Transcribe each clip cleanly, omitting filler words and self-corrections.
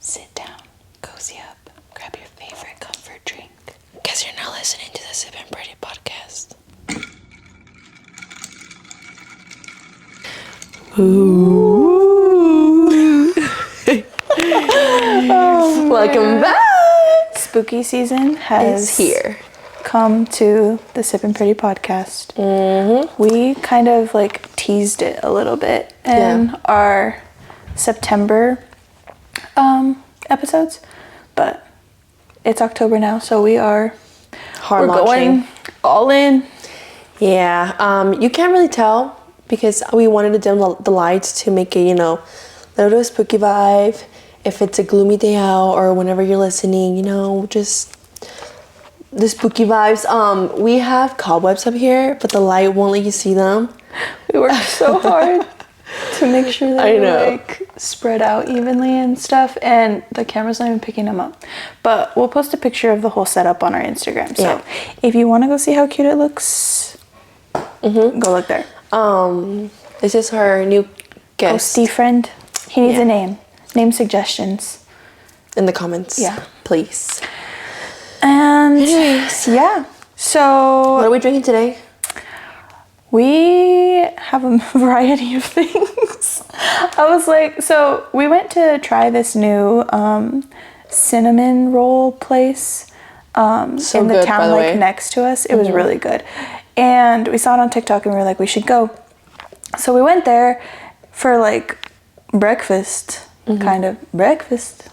Sit down, cozy up, grab your favorite comfort drink, because you're now listening to the Sippin Pretty Podcast. Ooh. Welcome back. Spooky season has here. Come to the Sippin Pretty Podcast. Mm-hmm. We kind of like teased it a little bit in our September episodes, but it's October now, so we're going all in. Yeah, you can't really tell because we wanted to dim the lights to make it, a little spooky vibe. If it's a gloomy day out or whenever you're listening, just the spooky vibes. We have cobwebs up here, but the light won't let you see them. We worked so hard to make sure that they're spread out evenly and stuff, and the camera's not even picking them up. But we'll post a picture of the whole setup on our Instagram. So if you want to go see how cute it looks, go look there. This is our new guest. Ghosty friend. He needs a name. Name suggestions. In the comments. Yeah. Please. And yeah. So what are we drinking today? We have a variety of things. I was like, so we went to try this new cinnamon roll place in the town next to us. It was really good. And we saw it on TikTok and we were like, we should go. So we went there for like breakfast, kind of breakfast,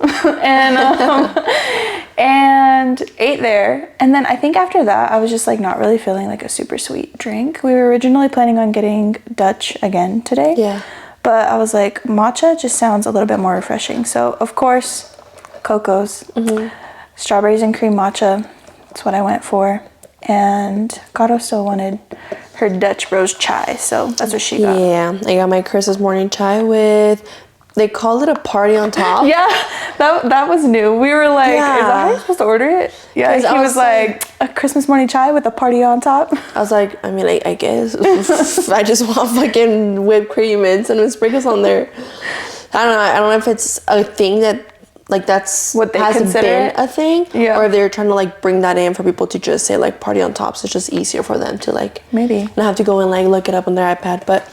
and ate there. And then I think after that, I was just like not really feeling like a super sweet drink. We were originally planning on getting Dutch again today. Yeah. But I was like, matcha just sounds a little bit more refreshing. So of course, Coco's, strawberries and cream matcha. That's what I went for. And Gato still wanted her Dutch Rose chai, so that's what she got. Yeah, I got my Christmas morning chai with, they call it a party on top. Yeah, that was new. We were like, is that how you're supposed to order it? Yeah, he was like, a Christmas morning chai with a party on top. I was like, I mean, I guess. I just want fucking whipped cream and cinnamon sprinkles on there. I don't know if it's a thing that, like, that's what they hasn't consider been a thing, or if they're trying to like bring that in for people to just say like party on top, so it's just easier for them to like maybe not have to go and like look it up on their iPad. But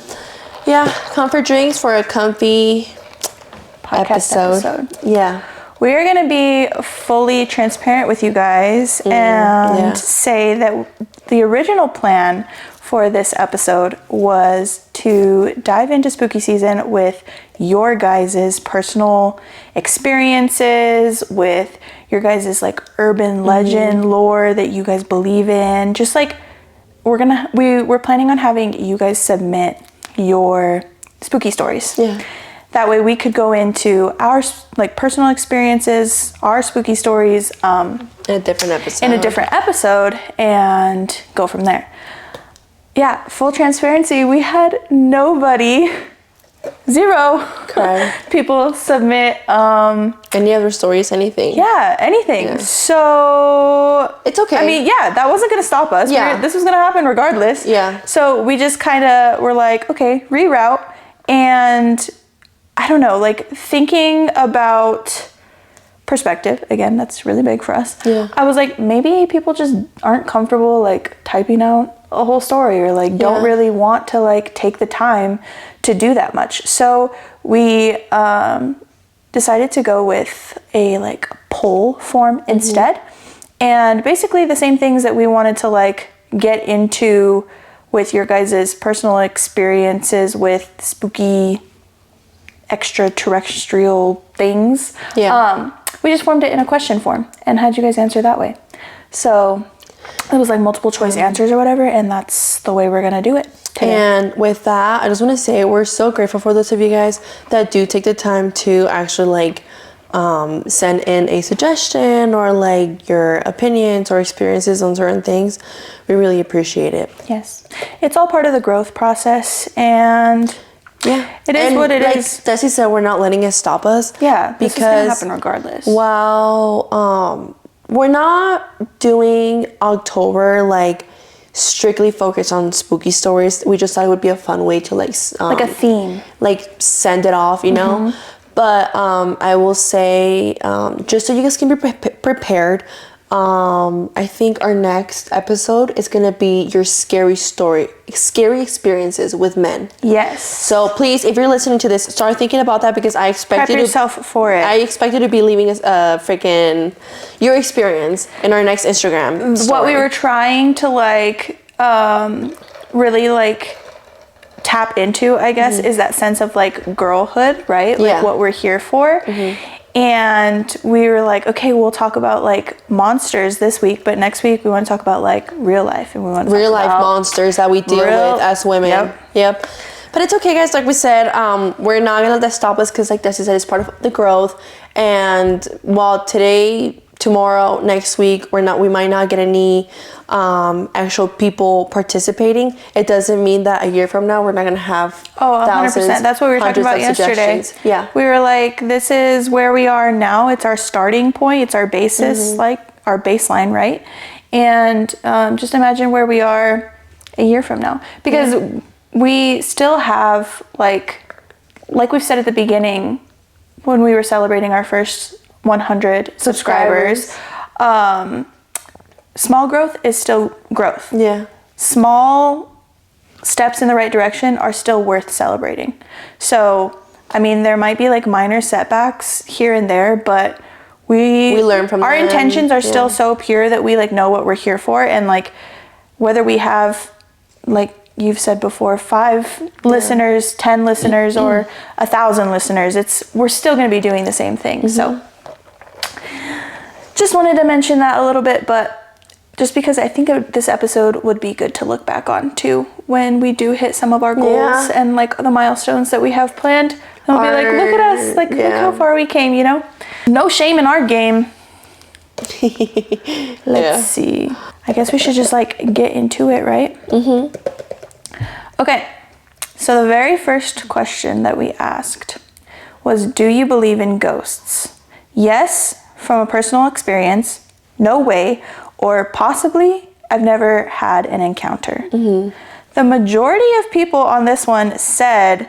yeah, comfort drinks for a comfy podcast episode. Yeah, we are going to be fully transparent with you guys and say that the original plan for this episode was to dive into spooky season with your guys' personal experiences, with your guys' like urban legend lore that you guys believe in. Just like we're planning on having you guys submit your spooky stories. Yeah. That way we could go into our like personal experiences, our spooky stories in a different episode and go from there. Yeah, full transparency, we had nobody, zero people submit any other stories, anything. Yeah, anything. Yeah. So it's okay. I mean, that wasn't gonna stop us. Yeah. This was gonna happen regardless. Yeah. So we just kind of were like, okay, reroute. And I don't know, like thinking about perspective, again, that's really big for us. Yeah. I was like, maybe people just aren't comfortable like typing out a whole story or like don't really want to like take the time to do that much. So we decided to go with a like poll form instead. And basically the same things that we wanted to like get into with your guys' personal experiences with spooky extraterrestrial things. Yeah. We just formed it in a question form and had you guys answer that way. So it was like multiple choice answers or whatever, and that's the way we're gonna do it today. And with that, I just want to say we're so grateful for those of you guys that do take the time to actually like send in a suggestion or like your opinions or experiences on certain things. We really appreciate it. Yes, it's all part of the growth process, and it is what it is. Like Desi said, we're not letting it stop us. Yeah, this because is gonna happen regardless. While we're not doing October like strictly focused on spooky stories, we just thought it would be a fun way to like a theme, like send it off, you know. But I will say, just so you guys can be prepared, I think our next episode is going to be your scary experiences with men. Yes. So please, if you're listening to this, start thinking about that, because I expect Prep yourself for it. I expect you to be leaving us freaking your experience in our next Instagram story. What we were trying to like really like tap into, I guess, is that sense of like girlhood, right? Like what we're here for. And we were like, okay, we'll talk about like monsters this week, but next week we want to talk about like real life, and we want to real life monsters that we deal with as women. Yep. But it's okay, guys. Like we said, we're not gonna let that stop us, because like Desi said, it's part of the growth. And while today, tomorrow, next week, we might not get any actual people participating, it doesn't mean that a year from now we're not gonna have 100%. That's what we were talking about yesterday. Yeah, we were like, this is where we are now. It's our starting point. It's our basis, like our baseline, right? And just imagine where we are a year from now, because we still have like we've said at the beginning when we were celebrating our first 100 subscribers. Small growth is still growth. Yeah. Small steps in the right direction are still worth celebrating. So, I mean, there might be like minor setbacks here and there, but we learn from our intentions are still so pure that we like know what we're here for. And like, whether we have, like you've said before, 5 listeners, 10 listeners, or 1,000 listeners, we're still going to be doing the same thing. So just wanted to mention that a little bit, but just because I think this episode would be good to look back on too when we do hit some of our goals and like the milestones that we have planned. And we'll be like, look at us, like look how far we came, you know? No shame in our game. Let's see. I guess we should just like get into it, right? Okay. So the very first question that we asked was, do you believe in ghosts? Yes, from a personal experience. No way. Or possibly, I've never had an encounter. The majority of people on this one said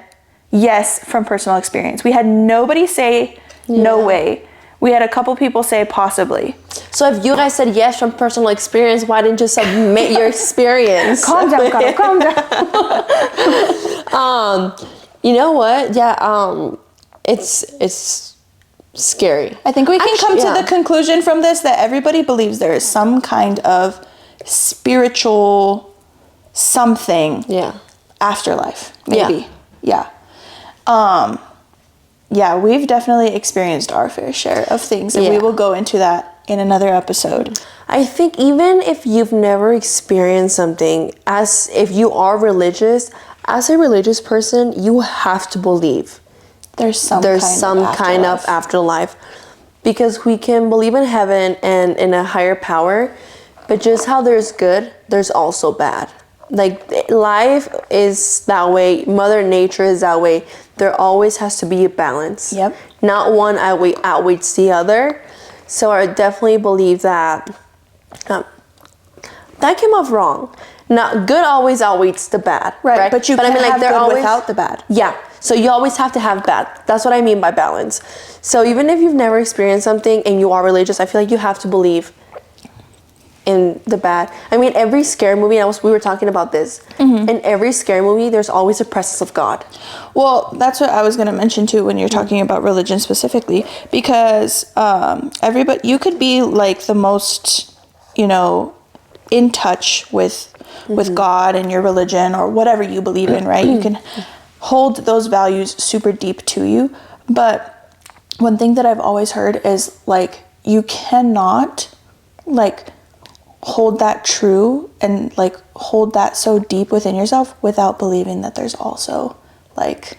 yes from personal experience. We had nobody say no way. We had a couple people say possibly. So if you guys said yes from personal experience, why didn't you submit your experience? Calm down, Carla, calm down. You know what? Yeah, it's scary. I think we can come to the conclusion from this that everybody believes there is some kind of spiritual something afterlife, maybe. Yeah, we've definitely experienced our fair share of things, and we will go into that in another episode. I think even if you've never experienced something, as if you are religious, as a religious person, you have to believe there's some kind of afterlife, because we can believe in heaven and in a higher power, but just how there's good, there's also bad. Like, life is that way, Mother Nature is that way. There always has to be a balance. Yep. Not one outweighs the other. So I definitely believe that that came off wrong. Not good always outweighs the bad, right? But you can't have good without the bad. Yeah. So you always have to have bad. That's what I mean by balance. So even if you've never experienced something and you are religious, I feel like you have to believe in the bad. I mean, every scary movie, we were talking about this. In every scary movie, there's always a presence of God. Well, that's what I was going to mention too when you're talking about religion specifically, because everybody, you could be like the most, in touch with God and your religion or whatever you believe in, right? You can hold those values super deep to you. But one thing that I've always heard is like, you cannot like hold that true and like hold that so deep within yourself without believing that there's also like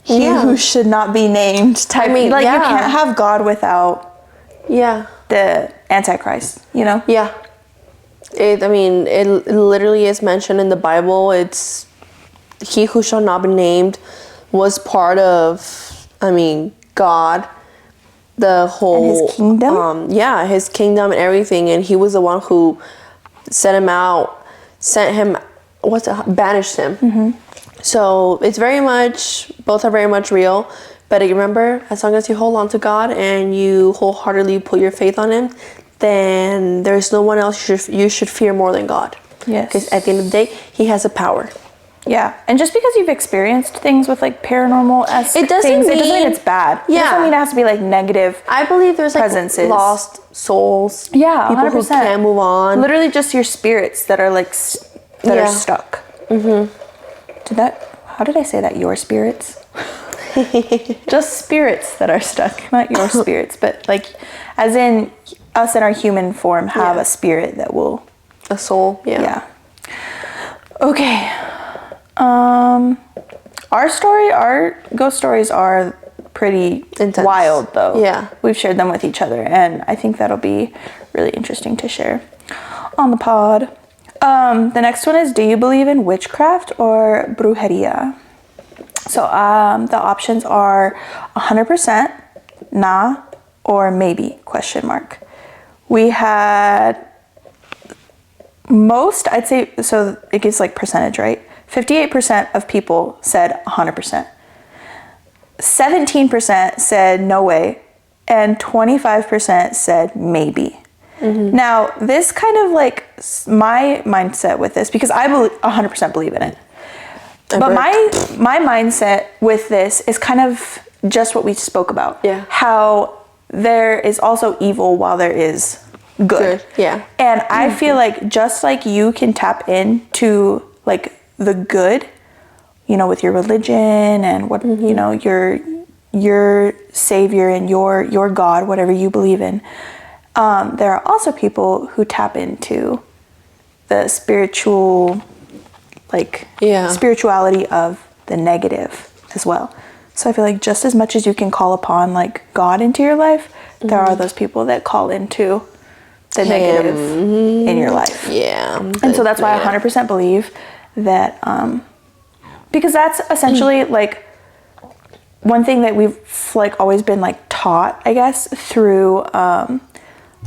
he who should not be named type. You can't have God without the Antichrist, Yeah. It literally is mentioned in the Bible. It's he who shall not be named was part of, God, the whole and his kingdom. His kingdom and everything, and he was the one who banished him. So it's both are very much real. But remember, as long as you hold on to God and you wholeheartedly put your faith on Him, then there's no one else you should fear more than God. Yes. Because at the end of the day, He has the power. Yeah, and just because you've experienced things with like paranormal it doesn't mean it's bad. Yeah. It doesn't mean it has to be like negative. I believe there's like presences. Lost souls. Yeah, people 100%. who can't move on. Literally just your spirits that are like are stuck. How did I say that? Your spirits? Just spirits that are stuck, not your spirits, but like as in us in our human form have a spirit that will... A soul, Yeah. Okay. Our ghost stories are pretty intense. Wild though. Yeah. We've shared them with each other and I think that'll be really interesting to share on the pod. The next one is, do you believe in witchcraft or brujeria? So the options are 100%, nah, or maybe, question mark. We had most, I'd say, so it gives like percentage, right? 58% of people said 100%. 17% said no way. And 25% said maybe. Mm-hmm. Now, this kind of like my mindset with this, because I 100% believe in it. But my mindset with this is kind of just what we spoke about. Yeah. How there is also evil while there is good. Yeah. And I feel like just like you can tap into like the good, you know, with your religion and what, you know, your savior and your God, whatever you believe in. There are also people who tap into the spiritual, like spirituality of the negative as well. So I feel like just as much as you can call upon like God into your life, there are those people that call into the negative in your life. Yeah. And so that's why I 100% believe that, because that's essentially like one thing that we've like always been like taught, I guess, through,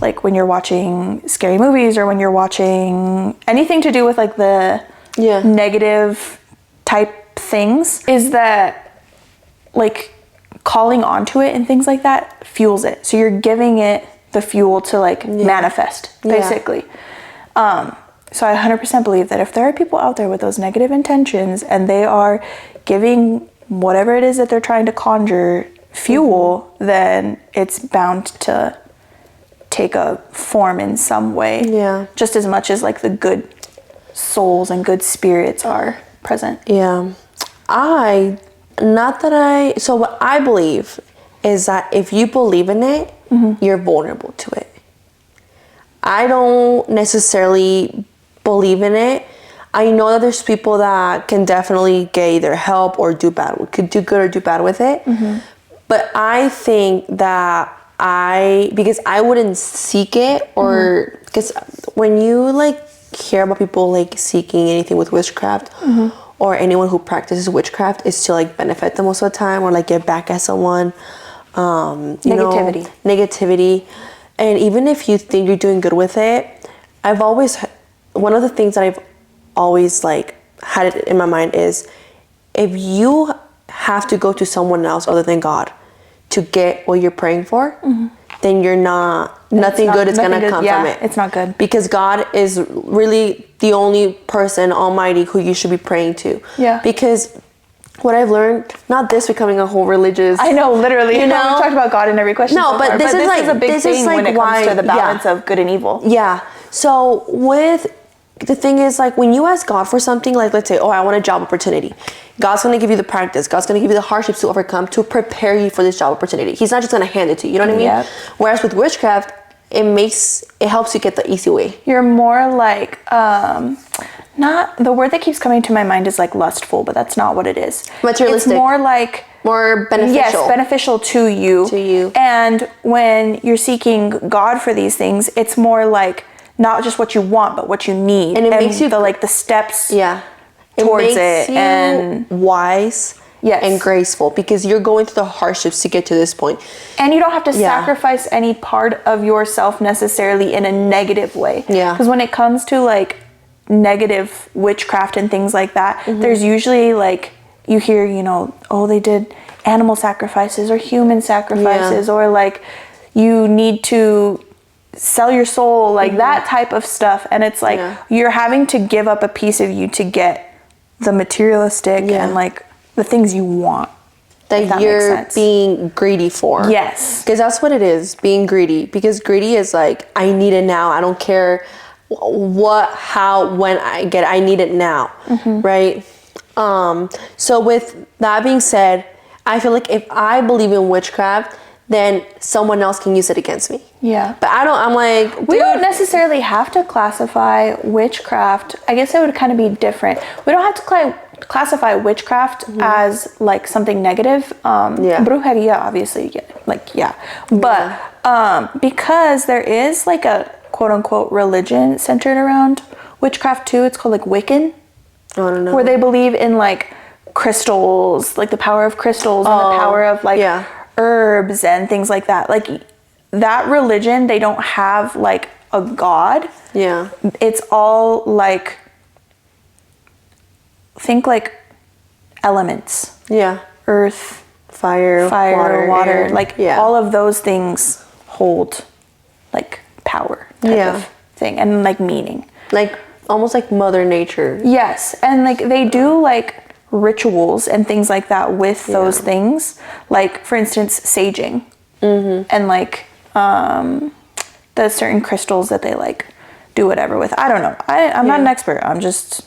like when you're watching scary movies or when you're watching anything to do with like the negative type things, is that like calling onto it and things like that fuels it. So you're giving it the fuel to like manifest, basically. So I 100% believe that if there are people out there with those negative intentions and they are giving whatever it is that they're trying to conjure fuel, then it's bound to take a form in some way. Yeah. Just as much as like the good souls and good spirits are present. Yeah. So what I believe is that if you believe in it, you're vulnerable to it. I don't necessarily believe in it. I know that there's people that can definitely get either help or could do good or do bad with it. But I think that because I wouldn't seek it, or because when you like hear about people like seeking anything with witchcraft, or anyone who practices witchcraft, is to like benefit them most of the time or like get back at someone. Negativity. And even if you think you're doing good with it, one of the things that I've always like had it in my mind is, if you have to go to someone else other than God to get what you're praying for, then nothing good is gonna come from it. It's not good. Because God is really the only person, Almighty, who you should be praying to. Yeah. Because what I've learned, not this becoming a whole religious... I know, literally. You know? We've talked about God in every question so but far, this is a big thing when it comes to the balance of good and evil. Yeah. So the thing is, like, when you ask God for something, like, let's say, I want a job opportunity. God's going to give you the practice. God's going to give you the hardships to overcome to prepare you for this job opportunity. He's not just going to hand it to you. You know what I mean? Yep. Whereas with witchcraft, it helps you get the easy way. You're more like, not, the word that keeps coming to my mind is like lustful, but that's not what it is. Materialistic. It's more like... more beneficial. Yes, beneficial to you. And when you're seeking God for these things, it's more like not just what you want, but what you need. And it makes you... the steps towards it. Makes you and wise and graceful, because you're going through the hardships to get to this point. And you don't have to sacrifice any part of yourself necessarily in a negative way. Yeah. Because when it comes to like negative witchcraft and things like that, there's usually like, you hear, they did animal sacrifices or human sacrifices, or like you need to sell your soul, like that type of stuff. And it's like you're having to give up a piece of you to get the materialistic and like the things you want. That you're being greedy for. Yes. Because that's what it is, being greedy. Because greedy is like, I need it now. I don't care what, how, when I get it. I need it now. Right? So with that being said, I feel like if I believe in witchcraft, then someone else can use it against me. Yeah. But I'm like, we don't necessarily have to classify witchcraft. I guess it would kind of be different. We don't have to classify witchcraft as like something negative. Brujeria, obviously, but because there is like a quote unquote religion centered around witchcraft too. It's called like Wiccan. I don't know. Where they believe in like crystals, like the power of crystals and the power of like herbs and things like that. Like that religion, they don't have like a god. Yeah. It's all like, think like elements. Yeah. Earth, fire, water, air. like all of those things hold like power type of thing and like meaning. Like almost like Mother Nature. Yes. And like they do like rituals and things like that with those things. Like for instance, saging. And like the certain crystals that they like do whatever with. I don't know. I'm not an expert. I'm just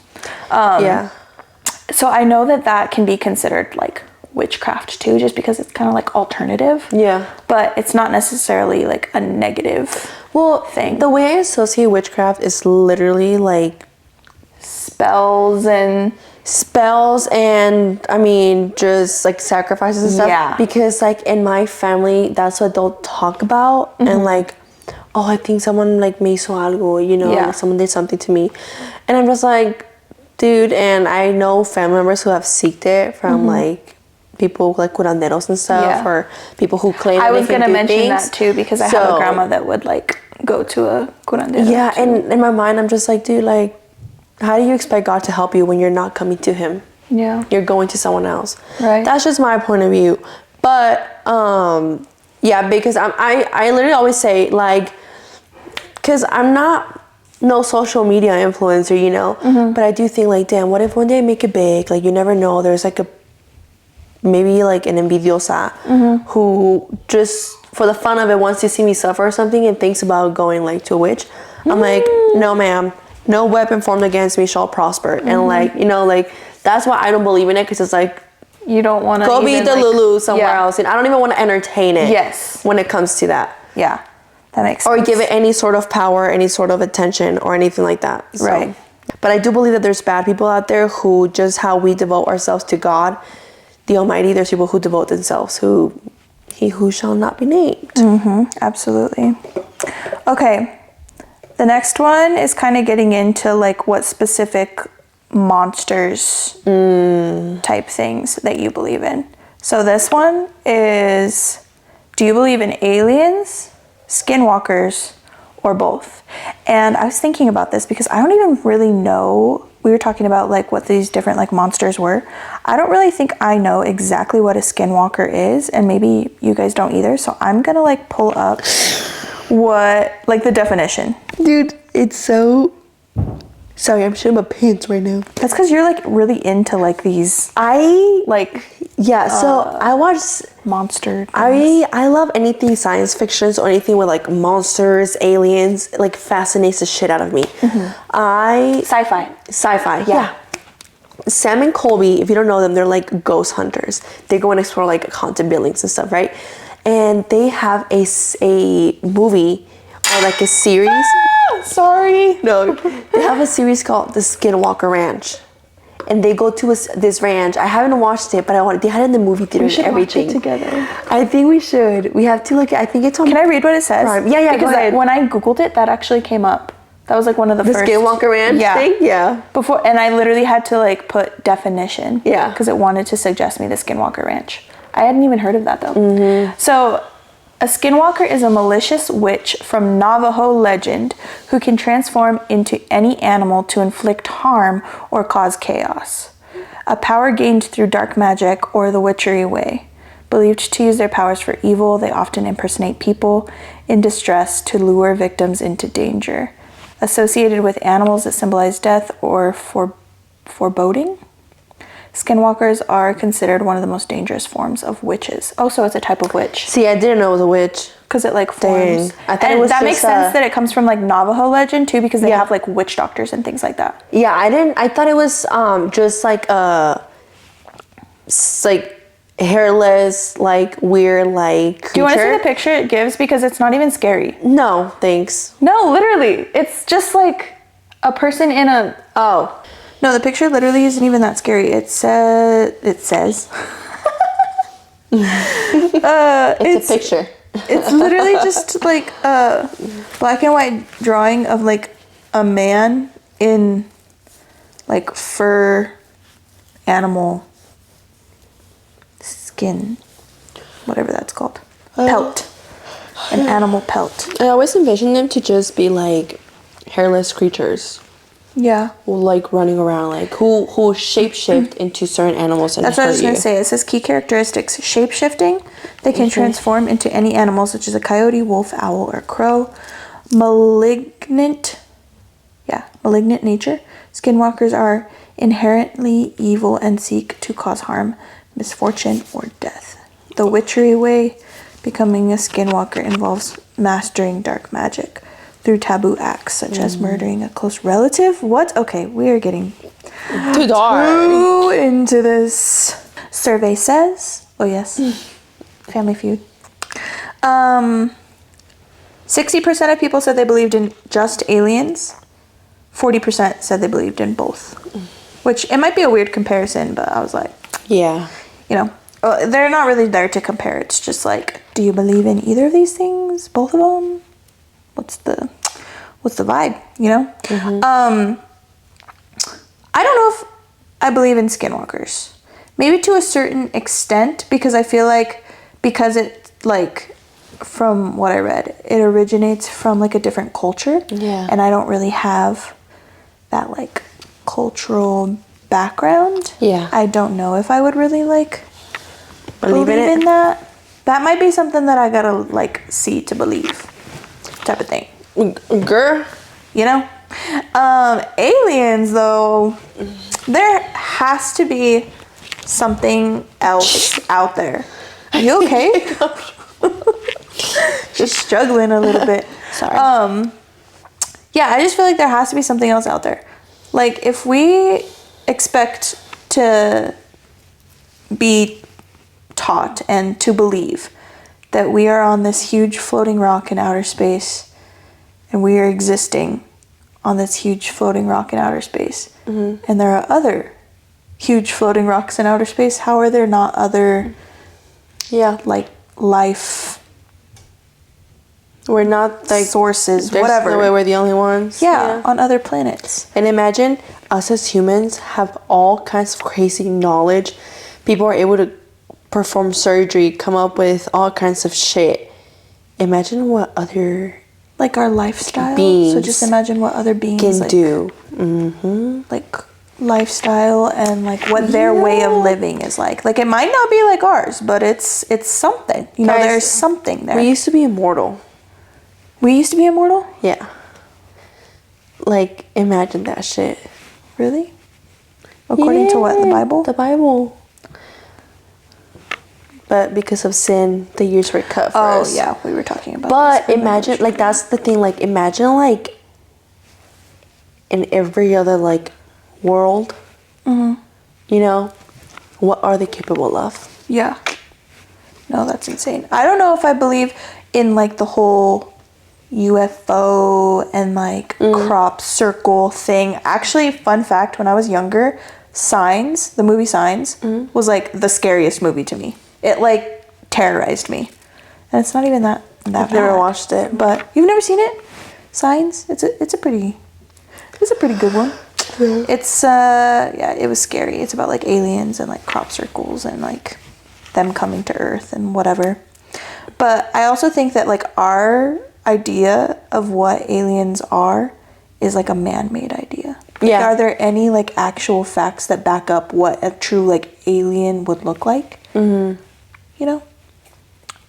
so I know that can be considered like witchcraft too, just because it's kind of like alternative. Yeah. But it's not necessarily like a negative thing. The way I associate witchcraft is literally like spells and I mean just like sacrifices and stuff. Yeah. Because like in my family, that's what they'll talk about. And like, oh, I think someone like me hizo algo, you know, like someone did something to me. And I'm just like, dude, and I know family members who have seeked it from like people like curanderos and stuff, or people who claim I was going to mention that too, because I have a grandma that would like go to a curandero. Yeah, and in my mind, I'm just like, dude, like, how do you expect God to help you when you're not coming to him? Yeah. You're going to someone else. Right. That's just my point of view. But, yeah, because I literally always say, like, because I'm not no social media influencer, you know, but I do think like, damn, what if one day I make it big? Like, you never know. There's like maybe like an envidiosa who just for the fun of it wants to see me suffer or something and thinks about going like to a witch. I'm like, no, ma'am, no weapon formed against me shall prosper. And like, you know, like that's why I don't believe in it, because it's like, you don't want to go be the Lulu somewhere else, and I don't even want to entertain it. Yes, when it comes to that. Yeah. That makes sense. Or give it any sort of power, any sort of attention, or anything like that. So. Right. But I do believe that there's bad people out there who, just how we devote ourselves to God, the Almighty, there's people who devote themselves, he who shall not be named. Absolutely. Okay. The next one is kind of getting into like what specific monsters type things that you believe in. So this one is, do you believe in aliens, skinwalkers, or both? And I was thinking about this because I don't even really know. We were talking about like what these different like monsters were. I don't really think I know exactly what a skinwalker is, and maybe you guys don't either. So I'm gonna like pull up what like the definition. Dude, it's so... Sorry, I'm shitting my pants right now. That's because you're like really into like these. So I watch monster things. I love anything science fiction, or anything with like monsters, aliens. Like fascinates the shit out of me. Sci-fi. Yeah. Sam and Colby, if you don't know them, they're like ghost hunters. They go and explore like haunted buildings and stuff, right? And they have a movie or like a series. Sorry. No, they have a series called The Skinwalker Ranch, and they go to this ranch. I haven't watched it, but they had it in the movie theater and everything. We should watch it together. I think we should. We have to look. I think it's on. Can I read what it says? Prime. Yeah, because go ahead. When I googled it, that actually came up. That was like one of the first. The Skinwalker Ranch thing. Yeah. Before, and I literally had to like put definition. Yeah. Because it wanted to suggest me the Skinwalker Ranch. I hadn't even heard of that though. So. A skinwalker is a malicious witch from Navajo legend who can transform into any animal to inflict harm or cause chaos. A power gained through dark magic or the witchery way. Believed to use their powers for evil, they often impersonate people in distress to lure victims into danger. Associated with animals that symbolize death or foreboding, skinwalkers are considered one of the most dangerous forms of witches. Oh, so it's a type of witch. See, I didn't know it was a witch. Because it like forms. I thought it was that just makes sense that it comes from like Navajo legend too, because they have like witch doctors and things like that. Yeah, I thought it was just like like hairless, like weird, like creature. Do you want to see the picture it gives? Because it's not even scary. No, thanks. No, literally. It's just like a person in a... Oh. No, the picture literally isn't even that scary. It says... It's a picture. It's literally just like a black and white drawing of like a man in like fur animal skin, whatever that's called. Pelt. An animal pelt. I always envisioned them to just be like hairless creatures. Yeah. Like running around, like who shape-shift into certain animals and that's what I was going to say. It says key characteristics. Shape-shifting. They can transform into any animal such as a coyote, wolf, owl, or crow. Malignant nature. Skinwalkers are inherently evil and seek to cause harm, misfortune, or death. The witchery way becoming a skinwalker involves mastering dark magic through taboo acts such as murdering a close relative. What? Okay, we are getting too dark. Too into this. Survey says, oh yes, Family Feud. 60% of people said they believed in just aliens. 40% said they believed in both. Which, it might be a weird comparison, but I was like... Yeah. You know, they're not really there to compare. It's just like, do you believe in either of these things? Both of them? What's the vibe, you know? I don't know if I believe in skinwalkers. Maybe to a certain extent, because I feel like, because it, like, from what I read, it originates from, like, a different culture. Yeah. And I don't really have that, like, cultural background. Yeah. I don't know if I would really, like, believe in that. That might be something that I gotta, like, see to believe type of thing. Girl. You know? Aliens, though, there has to be something else out there. Are you okay? Just struggling a little bit. Sorry. Yeah, I just feel like there has to be something else out there. Like, if we expect to be taught and to believe that we are on this huge floating rock in outer space and we are existing on this huge floating rock in outer space, and there are other huge floating rocks in outer space, how are there not other like life? We're not like sources, there's whatever. No way we're the only ones. Yeah, on other planets. And imagine us as humans have all kinds of crazy knowledge. People are able to perform surgery, come up with all kinds of shit. Imagine what other like our lifestyle beings so just imagine what other beings can like, do. Like lifestyle and like what their way of living is like it might not be like ours, but it's something, you know. Guys, there's something there. We used to be immortal. Yeah, like imagine that shit. Really? According to what, the Bible? But because of sin, the years were cut for us. Oh yeah, we were talking about but this. Imagine, like, that's the thing, like, imagine, like, in every other, like, world, you know, what are they capable of? Yeah. No, that's insane. I don't know if I believe in, like, the whole UFO and, like, crop circle thing. Actually, fun fact, when I was younger, Signs, the movie Signs, was, like, the scariest movie to me. It, like, terrorized me. And it's not even that I've bad. never watched it. But you've never seen it? Signs? It's a pretty good one. It's it was scary. It's about like aliens and like crop circles and like them coming to Earth and whatever. But I also think that like our idea of what aliens are is like a man-made idea. Yeah. Are there any like actual facts that back up what a true like alien would look like? you know?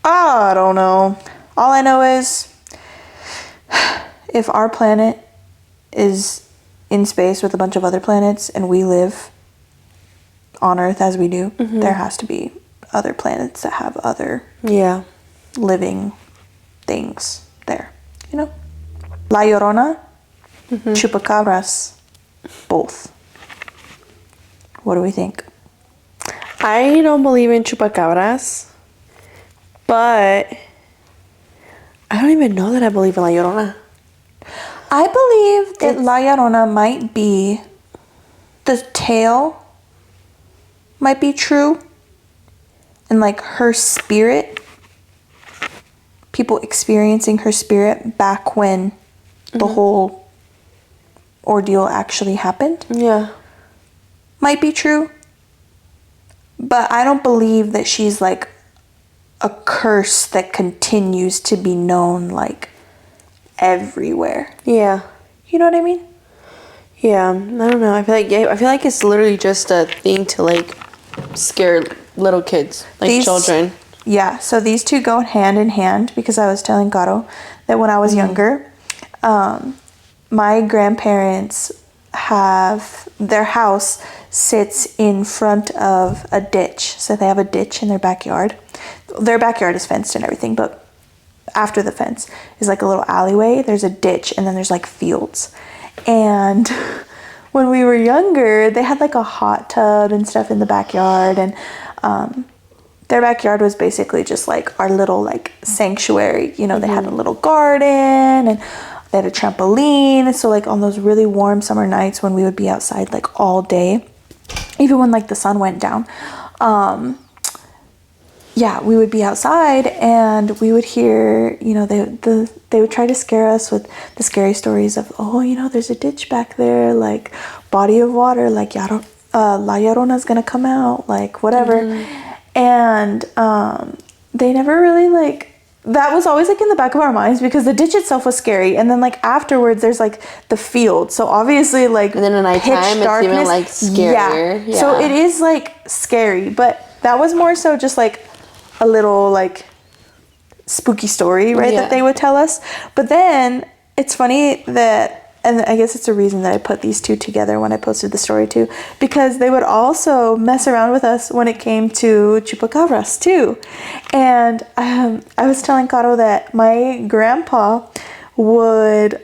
I don't know. All I know is if our planet is in space with a bunch of other planets and we live on Earth as we do, there has to be other planets that have other living things there, you know? La Llorona, Chupacabras, both. What do we think? I don't believe in chupacabras, but I don't even know that I believe in La Llorona. I believe that La Llorona might be, the tale might be true, and like her spirit, people experiencing her spirit back when the whole ordeal actually happened. Yeah. Might be true. But I don't believe that she's like a curse that continues to be known like everywhere. Yeah. You know what I mean? Yeah. I don't know. I feel like it's literally just a thing to like scare little kids, like children. Yeah. So these two go hand in hand, because I was telling Caro that when I was younger, my grandparents have, their house sits in front of a ditch. So they have a ditch in their backyard. Their backyard is fenced and everything, but after the fence is like a little alleyway. There's a ditch, and then there's like fields. And when we were younger, they had like a hot tub and stuff in the backyard, and their backyard was basically just like our little like sanctuary. You know, they had a little garden, and they had a trampoline. So like on those really warm summer nights when we would be outside like all day, even when like the sun went down, we would be outside and we would hear, you know, they would try to scare us with the scary stories of, oh, you know, there's a ditch back there, like body of water, like La Llorona's gonna come out, like whatever. And they never really like, that was always like in the back of our minds, because the ditch itself was scary, and then like afterwards there's like the field, so obviously like, and then at nighttime it's even like scarier. Yeah. So it is like scary, but that was more so just like a little like spooky story, right? That they would tell us. But then it's funny that, and I guess it's a reason that I put these two together when I posted the story too, because they would also mess around with us when it came to chupacabras too. And I was telling Caro that my grandpa would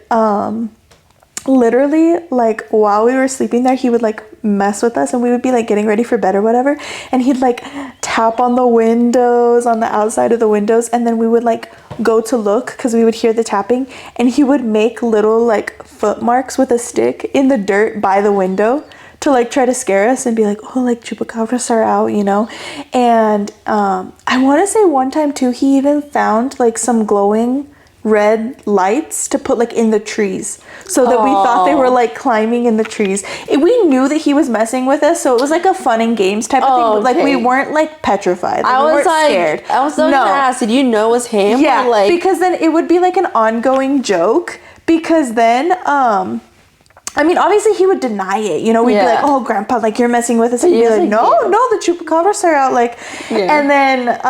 literally, like, while we were sleeping there, he would like mess with us, and we would be like getting ready for bed or whatever, and he'd like tap on the windows, on the outside of the windows, and then we would like go to look because we would hear the tapping, and he would make little like foot marks with a stick in the dirt by the window to like try to scare us and be like, oh, like chupacabras are out, you know. And I want to say one time too, he even found like some glowing red lights to put like in the trees, so that we thought they were like climbing in the trees. We knew that he was messing with us, so it was like a fun and games type of thing, but like we weren't like petrified. Like, we weren't scared. I was so asked, did you know it was him? Yeah, or like, because then it would be like an ongoing joke, because then I mean, obviously he would deny it, you know. We'd be like, oh, grandpa, like you're messing with us, and he'd be like, no, the chupacabras are out, like. And then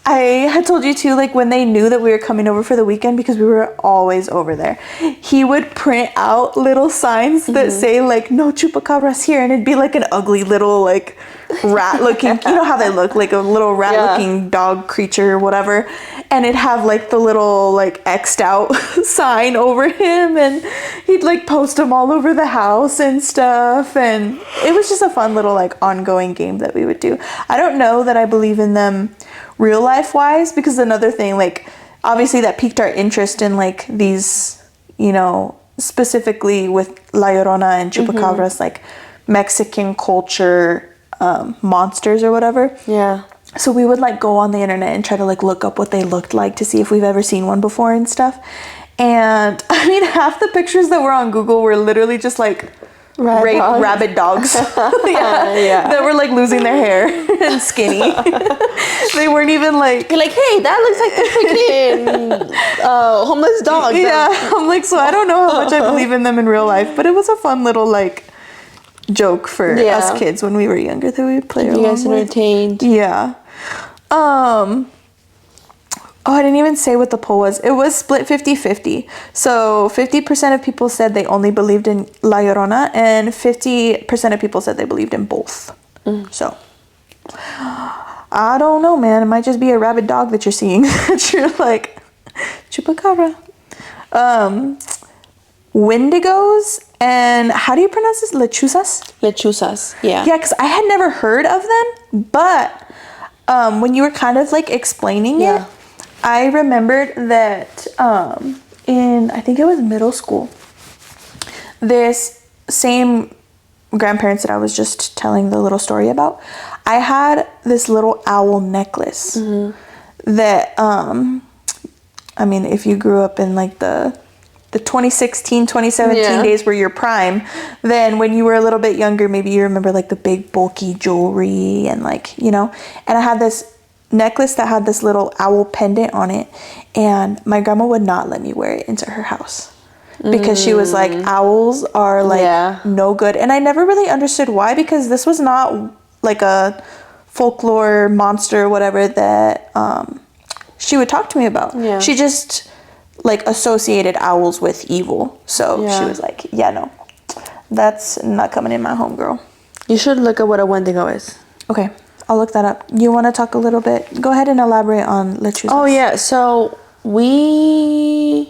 I had told you too, like when they knew that we were coming over for the weekend, because we were always over there, he would print out little signs that say like, no chupacabras here, and it'd be like an ugly little like rat looking, you know how they look, like a little rat looking dog creature or whatever, and it'd have like the little like X'd out sign over him, and he'd like post them all over the house and stuff, and it was just a fun little like ongoing game that we would do. I don't know that I believe in them real life wise, because another thing, like obviously that piqued our interest in like these, you know, specifically with La Llorona and chupacabras, like Mexican culture monsters or whatever. Yeah. So we would like go on the internet and try to like look up what they looked like to see if we've ever seen one before and stuff. And I mean, half the pictures that were on Google were literally just like rabid dogs. That were like losing their hair and skinny. They weren't even like, you're like, hey, that looks like the freaking homeless dog. Yeah, I'm like, so I don't know how much I believe in them in real life, but it was a fun little like joke for us kids when we were younger that we would play along with. You guys entertained. Yeah. I didn't even say what the poll was. It was split 50-50. So 50% of people said they only believed in La Llorona, and 50% of people said they believed in both. So, I don't know, man. It might just be a rabid dog that you're seeing. That you're like, chupacabra. Wendigos, and how do you pronounce this? Lechuzas? Lechuzas, yeah. Yeah, because I had never heard of them, but when you were kind of like explaining it, I remembered that in, I think it was middle school, this same grandparents that I was just telling the little story about, I had this little owl necklace that, I mean, if you grew up in like the 2016, 2017 days were your prime, then when you were a little bit younger, maybe you remember like the big bulky jewelry and like, you know, and I had this necklace that had this little owl pendant on it, and my grandma would not let me wear it into her house because she was like, owls are like no good. And I never really understood why, because this was not like a folklore monster or whatever that she would talk to me about. She just like associated owls with evil, so she was like, yeah, no, that's not coming in my home, girl. You should look at what a Wendigo is. Okay, I'll look that up. You want to talk a little bit? Go ahead and elaborate on lechuzas. Oh yeah, so I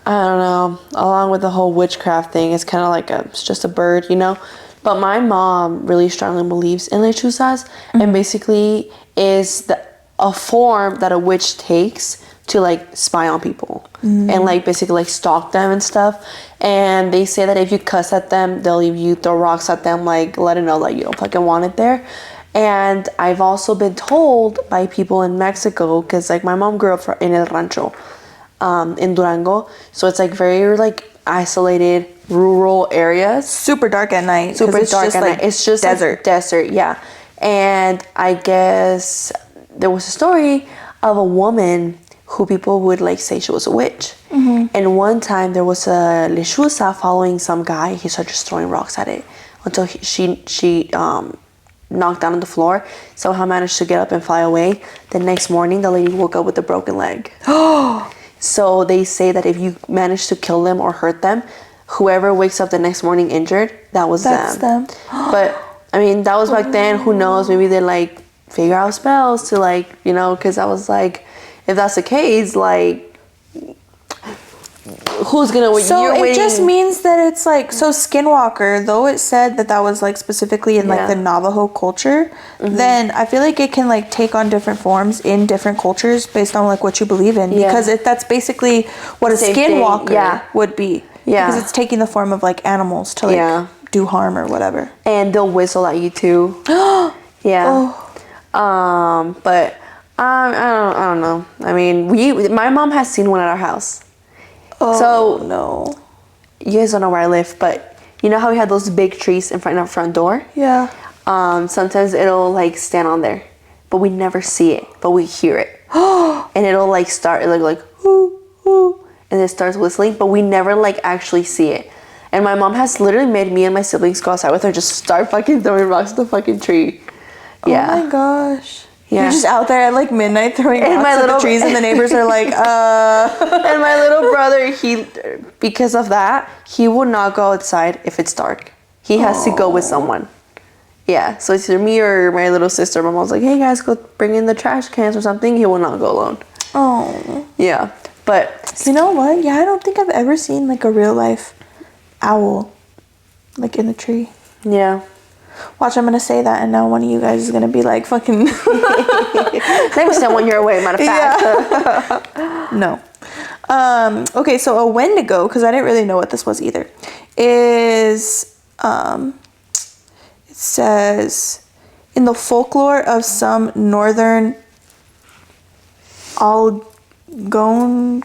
don't know, along with the whole witchcraft thing, it's kind of like it's just a bird, you know, but my mom really strongly believes in lechuzas, and basically is a form that a witch takes to like spy on people and like basically like stalk them and stuff. And they say that if you cuss at them, they'll leave you, throw rocks at them, like let them know that you don't fucking want it there. And I've also been told by people in Mexico, because like my mom grew up in El Rancho, in Durango, so it's like very like isolated rural areas, super dark at night. It's just desert. like desert, yeah. And I guess there was a story of a woman who people would like say she was a witch. And one time there was a lechuza following some guy. He started just throwing rocks at it until she knocked down on the floor, somehow managed to get up and fly away. The next morning the lady woke up with a broken leg. So they say that if you manage to kill them or hurt them, whoever wakes up the next morning injured, that's them. But I mean, that was back then. Who knows, maybe they like figure out spells to like, you know, because I was like, if that's the case, like, who's gonna win? So it just means that it's like, so Skinwalker, though it said that was like specifically in like the Navajo culture, then I feel like it can like take on different forms in different cultures based on like what you believe in, because that's basically what a Skinwalker would be, because it's taking the form of like animals to like do harm or whatever, and they'll whistle at you too. But I don't know. I mean, my mom has seen one at our house. So no, you guys don't know where I live, but you know how we had those big trees in front of our front door? Yeah. Sometimes it'll like stand on there, but we never see it, but we hear it. And it'll like start like whoo whoo, and it starts whistling, but we never like actually see it. And my mom has literally made me and my siblings go outside with her, just start fucking throwing rocks at the fucking tree. Yeah. Oh my gosh. Yeah. You're just out there at like midnight throwing rocks at the trees, and the neighbors are like, And my little brother, he, because of that, he will not go outside if it's dark. He has to go with someone. Yeah, so it's either me or my little sister. My mom's like, hey guys, go bring in the trash cans or something. He will not go alone. Oh. Yeah, but you know what? Yeah, I don't think I've ever seen like a real life owl like in the tree. Yeah. Watch, I'm gonna say that, and now one of you guys is gonna be like, fucking. Let me send one your way, matter of fact. Yeah. No. Okay, so a Wendigo, because I didn't really know what this was either, is it says in the folklore of some northern Algonquian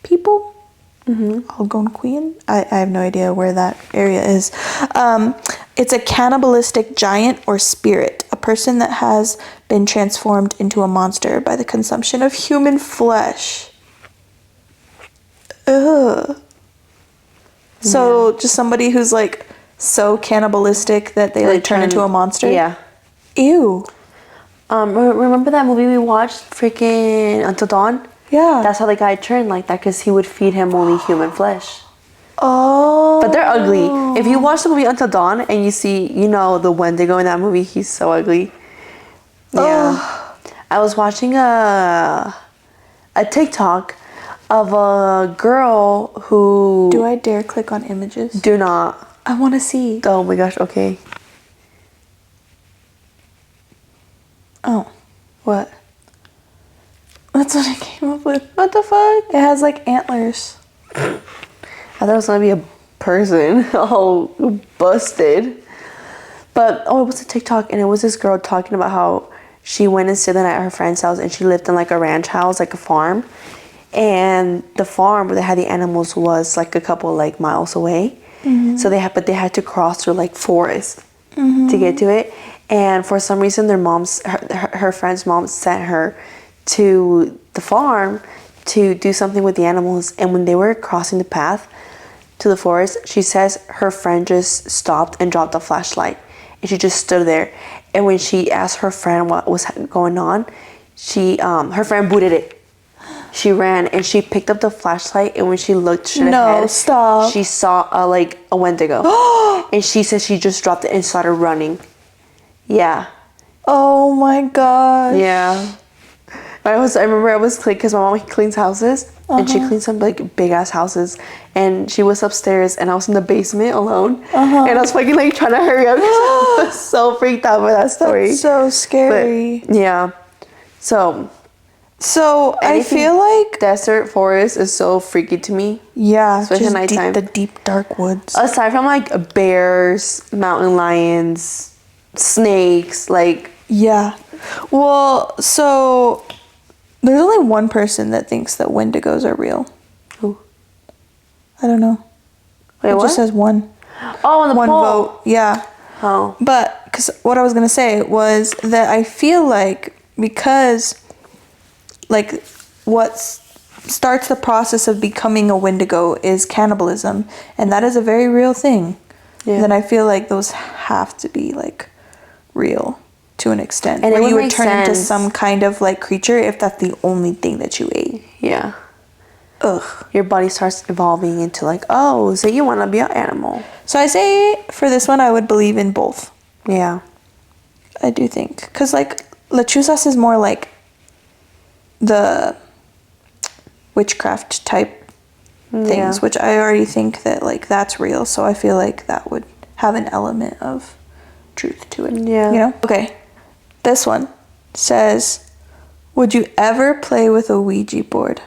people. Algonquian? I have no idea where that area is. It's a cannibalistic giant or spirit, a person that has been transformed into a monster by the consumption of human flesh. Ugh. So just somebody who's like so cannibalistic that they like turn into a monster? Yeah. Ew. Remember that movie we watched, freaking Until Dawn? Yeah. That's how the guy turned like that, because he would feed him only human flesh. Oh. But they're ugly. If you watch the movie Until Dawn and you see, the Wendigo in that movie, he's so ugly. Yeah. I was watching a TikTok of a girl who... Do I dare click on images? Do not. I want to see. Oh my gosh, okay. Oh. What? That's what I came up with. What the fuck? It has like antlers. I thought it was gonna be a person all busted. But, it was a TikTok, and it was this girl talking about how she went and stayed the night at her friend's house, and she lived in like a ranch house, like a farm. And the farm where they had the animals was like a couple like miles away. Mm-hmm. So they had to cross through like forest to get to it. And for some reason, her friend's mom sent her to the farm to do something with the animals. And when they were crossing the path to the forest, she says her friend just stopped and dropped a flashlight. And she just stood there. And when she asked her friend what was going on, her friend booted it. She ran and she picked up the flashlight, and when she looked straight ahead, stop. she saw a Wendigo. And she said she just dropped it and started running. Yeah. Oh my gosh. Yeah. I remember I was cleaning, because my mom cleans houses, and she cleans some like big ass houses, and she was upstairs and I was in the basement alone, and I was fucking like trying to hurry up. I was so freaked out by that story. That's so scary. But, yeah. So I feel like desert forest is so freaky to me. Yeah, especially just at nighttime. the deep dark woods. Aside from like bears, mountain lions, snakes, like... Yeah. Well, so there's only one person that thinks that Wendigos are real. Who? I don't know. Wait, what? It just says one. Oh, on the one poll. vote. Yeah. Oh. But because what I was gonna say was that I feel like, because like what starts the process of becoming a Wendigo is cannibalism, and that is a very real thing. Yeah. Then I feel like those have to be like real to an extent, and where you would turn into some kind of like creature if that's the only thing that you ate. Yeah. Ugh. Your body starts evolving into like, oh, so you want to be an animal. So I say for this one, I would believe in both. Yeah. I do think, because like lechuzas is more like the witchcraft type things, which I already think that like that's real, so I feel like that would have an element of truth to it. Yeah. You know? Okay. This one says, would you ever play with a Ouija board?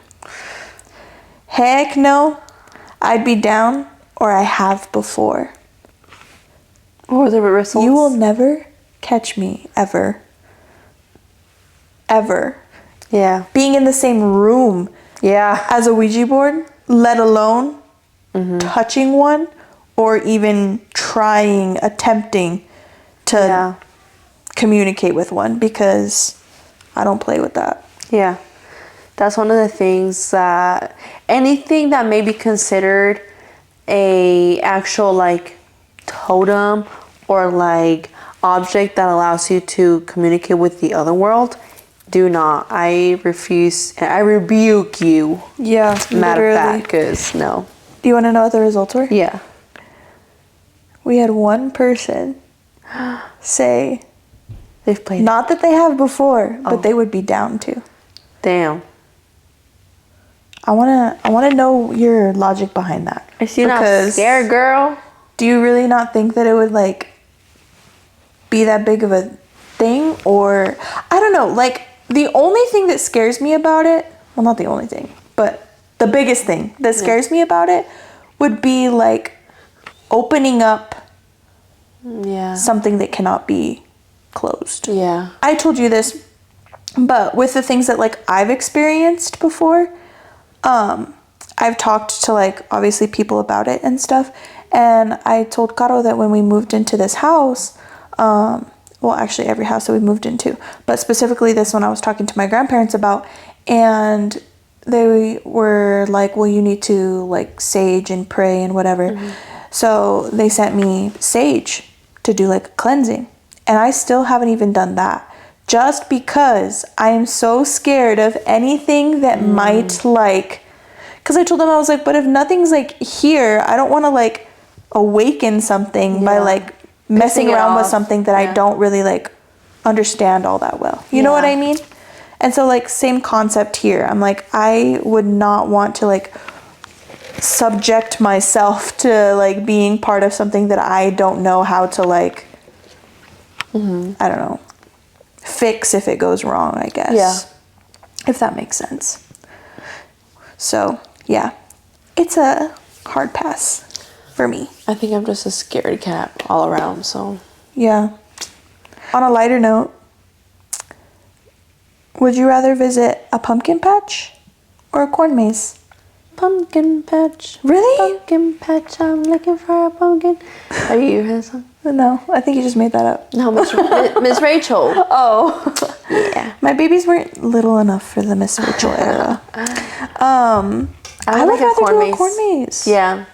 Heck no. I'd be down, or I have before. Or the results. You will never catch me ever. Ever. Yeah. Being in the same room as a Ouija board, let alone touching one, or even attempting to communicate with one, because I don't play with that. Yeah. That's one of the things that anything that may be considered a actual like totem or like object that allows you to communicate with the other world, do not. I refuse. I rebuke you. Yeah, Matter of fact, because no. Do you want to know what the results were? Yeah. We had one person say they've played. Not that they have before, but they would be down to. Damn. I wanna know your logic behind that. I see, you're not scared, girl. Do you really not think that it would like be that big of a thing? Or I don't know, like the only thing that scares me about it, well, not the only thing, but the biggest thing that scares me about it would be like opening up something that cannot be closed. Yeah. I told you this, but with the things that like I've experienced before, I've talked to like obviously people about it and stuff, and I told Caro that when we moved into this house, well, actually every house that we moved into, but specifically this one I was talking to my grandparents about, and they were like, well, you need to like sage and pray and whatever. So they sent me sage to do like a cleansing, and I still haven't even done that just because I am so scared of anything that might like, because I told them, I was like, but if nothing's like here, I don't want to like awaken something by like messing around with something that I don't really like understand all that well. You know what I mean? And so like same concept here. I'm like, I would not want to like subject myself to like being part of something that I don't know how to like, I don't know, fix if it goes wrong, I guess. Yeah. If that makes sense. So yeah, it's a hard pass for me. I think I'm just a scaredy cat all around, so. Yeah. On a lighter note, would you rather visit a pumpkin patch or a corn maze? Pumpkin patch. Really? Pumpkin patch, I'm looking for a pumpkin. Are you hearing something? No, I think you just made that up. No, Miss Rachel. Oh. Yeah. My babies weren't little enough for the Miss Rachel era. I would rather do a corn maze. Yeah.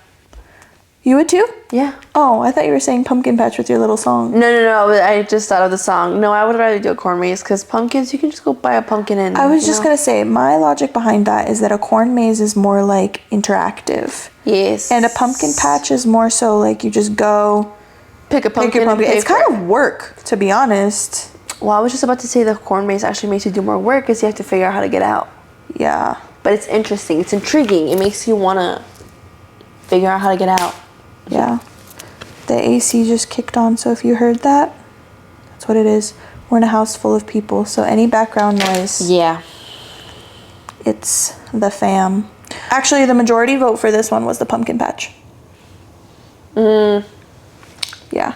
You would too? Yeah. Oh, I thought you were saying pumpkin patch with your little song. No. I just thought of the song. No, I would rather do a corn maze because pumpkins, you can just go buy a pumpkin and. I was just going to say, my logic behind that is that a corn maze is more like interactive. Yes. And a pumpkin patch is more so like you just go. Pick a pumpkin. It's kind of work, to be honest. Well, I was just about to say the corn maze actually makes you do more work because you have to figure out how to get out. Yeah. But it's interesting. It's intriguing. It makes you want to figure out how to get out. Yeah. The AC just kicked on, so if you heard that, that's what it is. We're in a house full of people, so any background noise. Yeah. It's the fam. Actually, the majority vote for this one was the pumpkin patch. Yeah.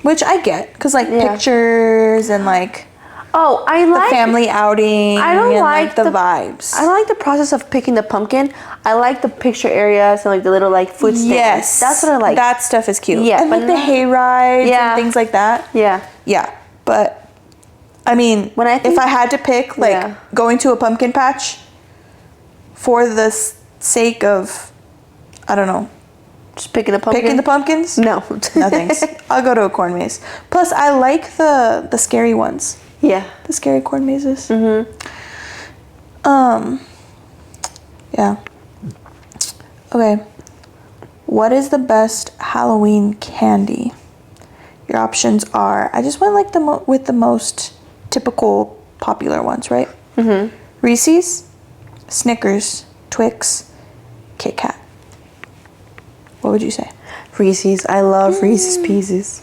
Which I get, because like pictures and like I like the family outing. I don't and, like the vibes. I don't like the process of picking the pumpkin. I like the picture areas and like the little like food stands. Yes, that's what I like. That stuff is cute. Yeah, and like the hay rides and things like that. Yeah. Yeah, but I mean, if I had to pick like going to a pumpkin patch for the sake of, I don't know, just picking the pumpkins? No. No thanks. I'll go to a corn maze. Plus, I like the scary ones. Yeah. The scary corn mazes. Yeah. Okay. What is the best Halloween candy? Your options are, I just went like with the most typical popular ones, right? Reese's, Snickers, Twix, Kit Kat. What would you say? Reese's. I love Reese's Pieces.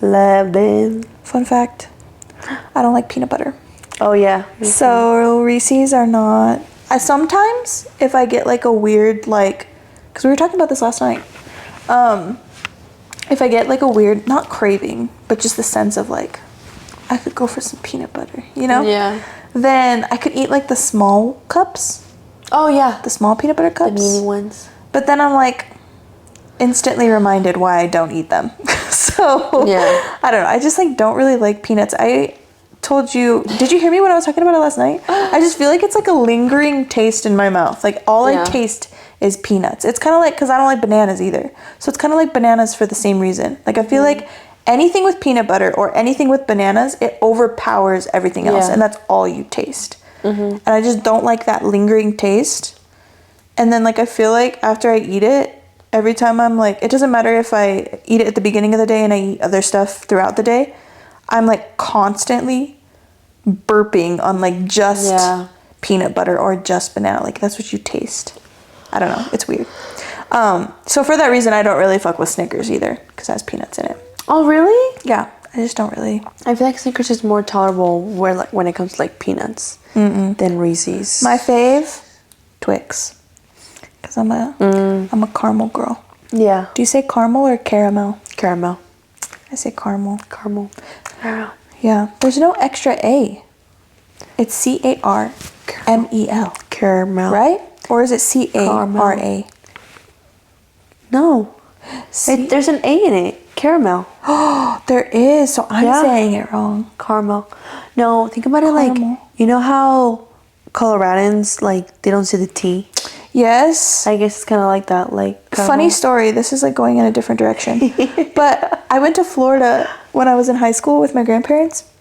Love them. Fun fact, I don't like peanut butter. Oh yeah. So Reese's are not. I sometimes, if I get like a weird like, because we were talking about this last night. If I get like a weird, not craving, but just the sense of like, I could go for some peanut butter, you know? Yeah. Then I could eat like the small cups. Oh yeah. The small peanut butter cups. The mini ones. But then I'm like, instantly reminded why I don't eat them. So yeah. I don't know. I just like don't really like peanuts. I told you, did you hear me when I was talking about it last night? I just feel like it's like a lingering taste in my mouth. Like all I taste is peanuts. It's kind of like, because I don't like bananas either. So it's kind of like bananas for the same reason. Like I feel like anything with peanut butter or anything with bananas, it overpowers everything else. And that's all you taste. And I just don't like that lingering taste. And then like I feel like after I eat it, every time I'm like, it doesn't matter if I eat it at the beginning of the day and I eat other stuff throughout the day, I'm like constantly burping on like just peanut butter or just banana. Like that's what you taste. I don't know. It's weird. So for that reason, I don't really fuck with Snickers either because it has peanuts in it. Oh really? Yeah. I just don't really. I feel like Snickers is more tolerable when it comes to like peanuts than Reese's. My fave, Twix. Because I'm a caramel girl. Yeah. Do you say caramel or caramel? Caramel. I say caramel. Caramel. Yeah. There's no extra A. It's CARMEL. Caramel. Right? Or is it CARA? No. There's an A in it. Caramel. Oh, there is. So I'm saying it wrong. Caramel. No, think about it like, you know how Coloradans, like, they don't say the T? Yes. I guess it's kind of like that. Like funny story. This is like going in a different direction. But I went to Florida when I was in high school with my grandparents.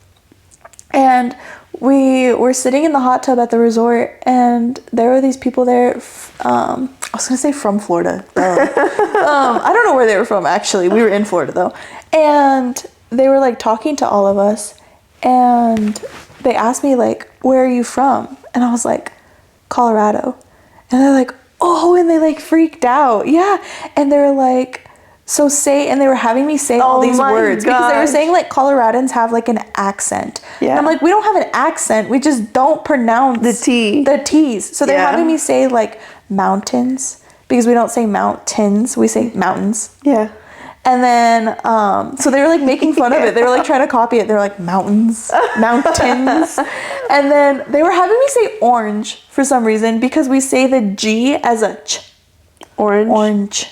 And we were sitting in the hot tub at the resort, and there were these people there. I was going to say from Florida. I don't know where they were from, actually. We were in Florida, though. And they were, like, talking to all of us. And they asked me, like, where are you from? And I was like, Colorado. And they're like, oh, and they, like, freaked out. Yeah. And they were like... So and they were having me say all these words because they were saying like Coloradans have like an accent. Yeah. And I'm like, we don't have an accent. We just don't pronounce the T's. So they're having me say like mountains because we don't say mountains. We say mountains. Yeah. And then, so they were like making fun of it. They were like trying to copy it. They were like mountains. And then they were having me say orange for some reason because we say the G as a ch. Orange.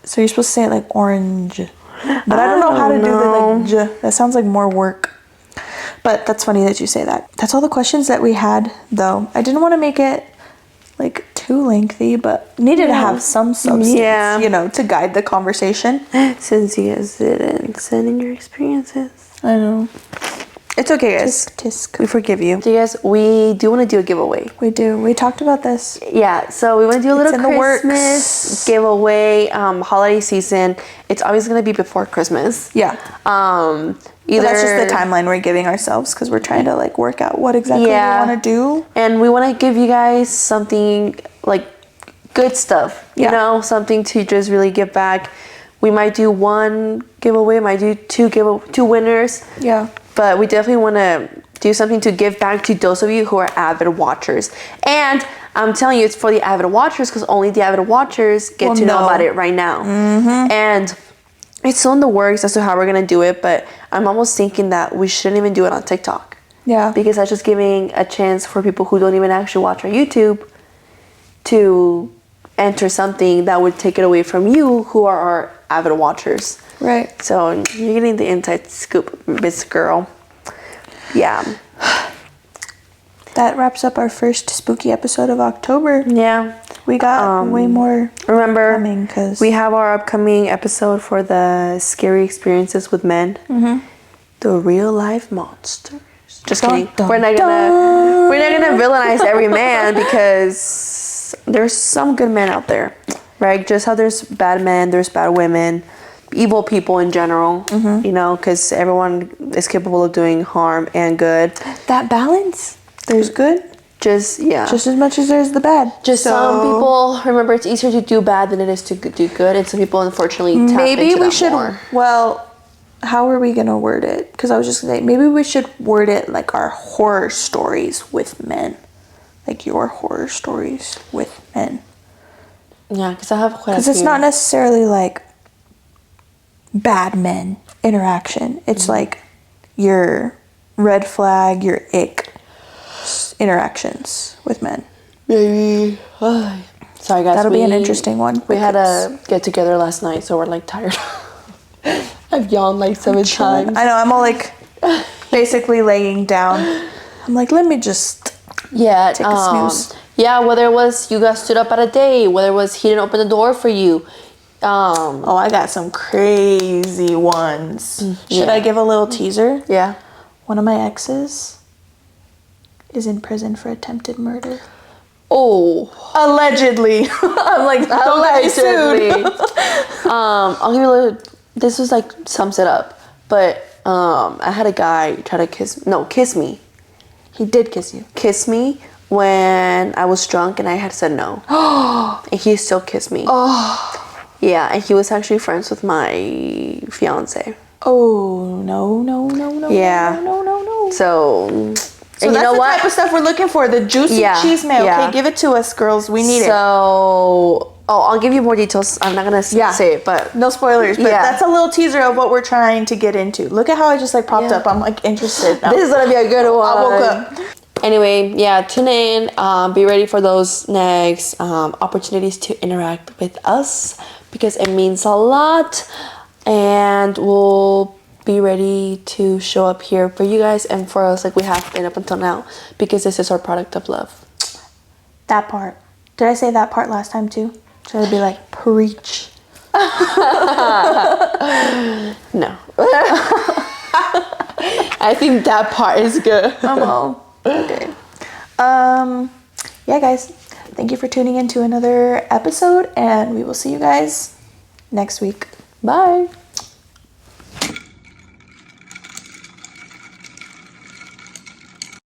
So you're supposed to say it like orange. But I don't know how to do the like j. That sounds like more work. But that's funny that you say that. That's all the questions that we had, though. I didn't want to make it like too lengthy, but needed to have some substance, you know, to guide the conversation. Since you guys didn't send in your experiences. I know. It's okay, guys. Tisk. We forgive you. So, guys, we do want to do a giveaway. We do. We talked about this. Yeah, so we want to do a little Christmas giveaway, holiday season. It's always going to be before Christmas. Yeah. That's just the timeline we're giving ourselves because we're trying to, like, work out what exactly we want to do. And we want to give you guys something, like, good stuff. You know, something to just really give back. We might do one giveaway, might do two winners. Yeah. But we definitely want to do something to give back to those of you who are avid watchers. And I'm telling you, it's for the avid watchers because only the avid watchers get to know about it right now. Mm-hmm. And it's still in the works as to how we're going to do it. But I'm almost thinking that we shouldn't even do it on TikTok. Yeah. Because that's just giving a chance for people who don't even actually watch our YouTube to enter something that would take it away from you who are our avid watchers. Right. So you're getting the inside scoop, Miss Girl. Yeah. That wraps up our first spooky episode of October. Yeah. We got way more coming because we have our upcoming episode for the scary experiences with men. Mm-hmm. The real life monsters. Just kidding. We're not gonna villainize every man because there's some good men out there, right? Just how there's bad men, there's bad women. Evil people in general, you know, because everyone is capable of doing harm and good. That balance, there's good, just as much as there's the bad. Some people remember it's easier to do bad than it is to do good, and some people unfortunately tap into that more. Well, how are we gonna word it? Because I was just gonna say maybe we should word it like our horror stories with men, like your horror stories with men. Yeah, because I have quite a few. Because it's not necessarily like bad men interaction. It's like your red flag, your ick interactions with men. Maybe. Sorry, guys. That'll be an interesting one. We had a get together last night, so we're like tired. I've yawned like 7 times. I know. I'm all like basically laying down. I'm like, let me just take a snooze. Yeah, whether it was you guys stood up at a date, whether it was he didn't open the door for you. I got some crazy ones. Should I give a little teaser? Yeah. One of my exes is in prison for attempted murder. Oh. Allegedly. I'm like, allegedly. I'll give you a little, this was like, sums it up. But I had a guy try to kiss me. He did kiss you. Kiss me when I was drunk and I had said no. And he still kissed me. Oh. Yeah, and he was actually friends with my fiance. Oh, no. Yeah. No. So you know what? That's the type of stuff we're looking for. The juicy cheese mail. Yeah. Okay, give it to us, girls. We need it. So, I'll give you more details. I'm not going to say it, but... No spoilers, but that's a little teaser of what we're trying to get into. Look at how I just, like, popped up. I'm, like, interested now. This is going to be a good one. I woke up. Anyway, tune in. Be ready for those next opportunities to interact with us because it means a lot. And we'll be ready to show up here for you guys and for us like we have been up until now because this is our product of love. That part. Did I say that part last time too? Should I be like, preach? No. I think that part is good. Oh, well. Okay. Yeah, guys. Thank you for tuning in to another episode, and we will see you guys next week. Bye.